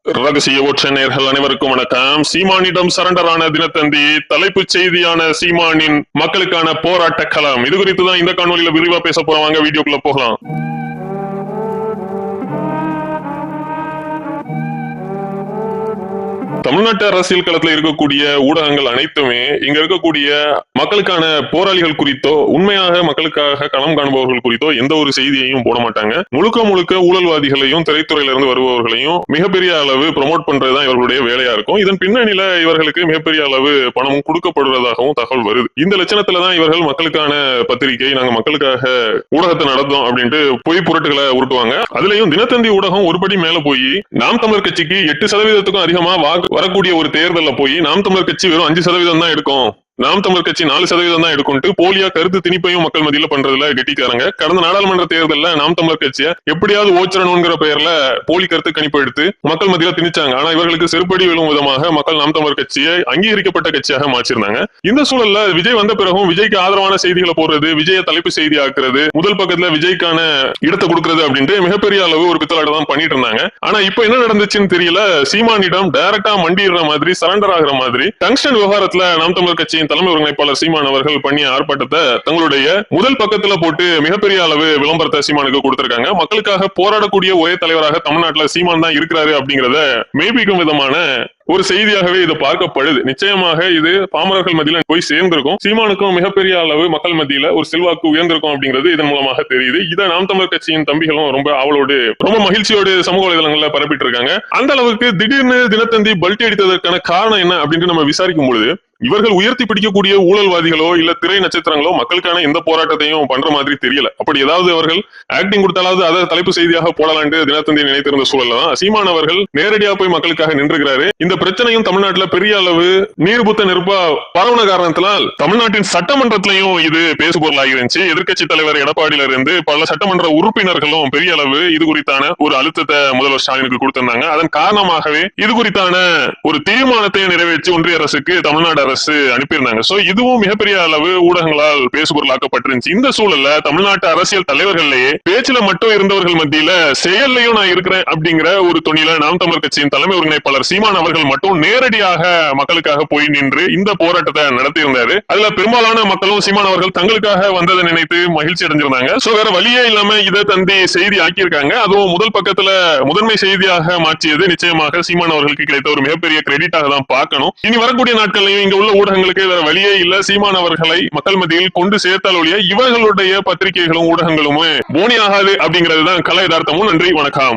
ரகசிய ஒற்றை நேயர்கள் அனைவருக்கும் வணக்கம். சீமானிடம் சரண்டரான தினத்தந்தி தலைப்புச் செய்தியான சீமானின் மக்களுக்கான போராட்ட களம். இது குறித்து தான் இந்த காணொலியில விரிவா பேச போறோம். வாங்க வீடியோக்குள்ள போகலாம். தமிழ்நாட்டு அரசியல் களத்துல இருக்கக்கூடிய ஊடகங்கள் அனைத்துமே இங்க இருக்கக்கூடிய மக்களுக்கான போராளிகள் குறித்தோ உண்மையாக மக்களுக்காக களம் காணுபவர்கள் குறித்தோ எந்த ஒரு செய்தியையும் போட மாட்டாங்க. முழுக்க முழுக்க ஊழல்வாதிகளையும் திரைத்துறையில இருந்து வருபவர்களையும் மிகப்பெரிய அளவு ப்ரொமோட் பண்றதுதான் இவர்களுடைய வேலையா இருக்கும். இதன் பின்னணியில இவர்களுக்கு மிகப்பெரிய அளவு பணமும் கொடுக்கப்படுவதாகவும் தகவல் வருது. இந்த லட்சணத்துலதான் இவர்கள் மக்களுக்கான பத்திரிகை, நாங்க மக்களுக்காக ஊடகத்தை நடந்தோம் அப்படின்ட்டு பொய் புரட்டுகளை உருட்டுவாங்க. அதுலயும் தினத்தந்தி ஊடகம் ஒருபடி மேல போய் நாம் தமிழர் கட்சிக்கு 8% அதிகமா வரக்கூடிய ஒரு தேர்தல்ல போய் நாம் தமிழர் கட்சி வெறும் 5% தான் எடுக்கும், நாம் தமிழர் கட்சி 4% தான் எடுக்கும்ட்டு போலியா கருத்து திணிப்பையும் மக்கள் மத்தியில பண்றதுல கெட்டிக்காரங்க. கடந்த நாடாளுமன்ற தேர்தல்ல நாம் தமிழர் கட்சியை எப்படியாவது ஓச்சரணுங்கிற பெயர்ல போலி கருத்து கணிப்பு எடுத்து மக்கள் மத்தியில திணிச்சாங்க. ஆனா இவர்களுக்கு செருப்படி விழும் விதமாக மக்கள் நாம் தமிழர் கட்சியை அங்கீகரிக்கப்பட்ட கட்சியாக மாற்றிருந்தாங்க. இந்த சூழல்ல விஜய் வந்த பிறகும் விஜய்க்கு ஆதரவான செய்திகளை போடுறது, விஜய தலைப்பு செய்தி ஆக்குறது, முதல் பக்கத்துல விஜய்க்கான இடத்தை கொடுக்கறது அப்படின்ட்டு மிகப்பெரிய அளவு ஒரு பித்தலாட்டம் தான் பண்ணிட்டு இருந்தாங்க. ஆனா இப்ப என்ன நடந்துச்சுன்னு தெரியல. சீமானிடம் டைரக்டா மண்டிடுற மாதிரி, சரண்டர் ஆகிற மாதிரி டங்ஸ்டன் விவகாரத்துல நாம் தமிழர் கட்சி தலைமை ஒருங்கிணைப்பாளர் சீமான் அவர்கள் பண்ணிய ஆர்ப்பாட்டத்தை தங்களுடைய முதல் பக்கத்துல போட்டு மிகப்பெரிய அளவு விளம்பரத்தை சீமானுக்கு கொடுத்திருக்காங்க. மக்களுக்காக போராடக்கூடிய ஒரே தலைவராக தமிழ்நாட்டில் சீமான் தான் இருக்கிறாரு அப்படிங்கறத மெய்ப்பிக்கும் விதமான ஒரு செய்தியாகவே இது பார்க்கப்படுது. நிச்சயமாக இது பாமரர்கள் மத்தியில போய் சேர்ந்திருக்கும். சீமானுக்கும் மிகப்பெரிய அளவு மக்கள் மத்தியில ஒரு செல்வாக்கு உயர்ந்திருக்கும் அப்படிங்கிறது இதன் மூலமாக தெரியுது. இதை நாம் தமிழர் கட்சியின் தம்பிகளும் ரொம்ப ஆவலோடு, ரொம்ப மகிழ்ச்சியோடு சமூக வலைதளங்கள்ல பரப்பிட்டு இருக்காங்க. அந்த அளவுக்கு திடீர்னு தினத்தந்தி பல்ட்டி அடித்ததற்கான காரணம் என்ன அப்படின்னு நம்ம விசாரிக்கும் பொழுது, இவர்கள் உயர்த்தி பிடிக்கக்கூடிய ஊழல்வாதிகளோ இல்ல திரை நட்சத்திரங்களோ மக்களுக்கான எந்த போராட்டத்தையும் பண்ற மாதிரி தெரியல. அப்படி ஏதாவது அவர்கள் ஆக்டிங் கொடுத்தாலாவது அதை தலைப்பு செய்தியாக போடலான்னு தினத்தந்தி நினைத்திருந்த சூழல்ல தான் சீமான் அவர்கள் நேரடியா போய் மக்களுக்காக நின்றுகிறாரு. இந்த பிரச்சனையும் தமிழ்நாட்டுல பெரிய அளவு நீர்புத்த நெருப்பா பரவன காரணத்தினால் தமிழ்நாட்டின் சட்டமன்றத்திலையும் இது பேசுபொருளாகி இருந்துச்சு. எதிர்க்கட்சி தலைவர் எடப்பாடியில இருந்து பல சட்டமன்ற உறுப்பினர்களும் பெரிய அளவு இது குறித்தான ஒரு அழுத்தத்தை முதல்வர் ஸ்டாலினுக்கு கொடுத்திருந்தாங்க. அதன் காரணமாகவே இது குறித்தான ஒரு தீர்மானத்தை நிறைவேற்றி ஒன்றிய அரசுக்கு தமிழ்நாடு அரசு அனுப்பியிருந்தாங்க. சோ இதுவும் மிகப்பெரிய அளவு ஊடகங்களால் பேசுபொருளாக்கப்பட்டிருந்துச்சு. இந்த சூழல்ல தமிழ்நாட்டு அரசியல் தலைவர்களையே பேச்சுல மட்டும் இருந்தவர்கள் மத்தியில செயல்லையும் நான் இருக்கிறேன் அப்படிங்கிற ஒரு துணியில நாம் தமிழர் கட்சியின் தலைமை ஒருங்கிணைப்பாளர் சீமான் அவர்கள் மட்டும் நேரடியாக மக்களுக்காக போய் நின்று இந்த போராட்டத்தை நடத்தியிருந்தாரு. அதுல பெரும்பாலான மக்களும் சீமான் அவர்கள் தங்களுக்காக வந்ததை நினைத்து மகிழ்ச்சி அடைஞ்சிருந்தாங்க. சோ வேற வழியே இல்லாம இதை தந்தி செய்தி ஆக்கியிருக்காங்க. அதுவும் முதல் பக்கத்துல முதன்மை செய்தியாக மாற்றியது நிச்சயமாக சீமான் அவர்களுக்கு கிடைத்த ஒரு மிகப்பெரிய கிரெடிட்டாக தான் பார்க்கணும். இனி வரக்கூடிய நாட்களையும் இங்க உள்ள ஊடகங்களுக்கு வேற வழியே இல்ல, சீமான் அவர்களை மக்கள் மத்தியில் கொண்டு சேர்த்தால் ஒழிய இவர்களுடைய பத்திரிகைகளும் ஊடகங்களுமே போனி ஆகாது அப்படிங்கிறது தான் கலை யதார்த்தமும். நன்றி, வணக்கம்.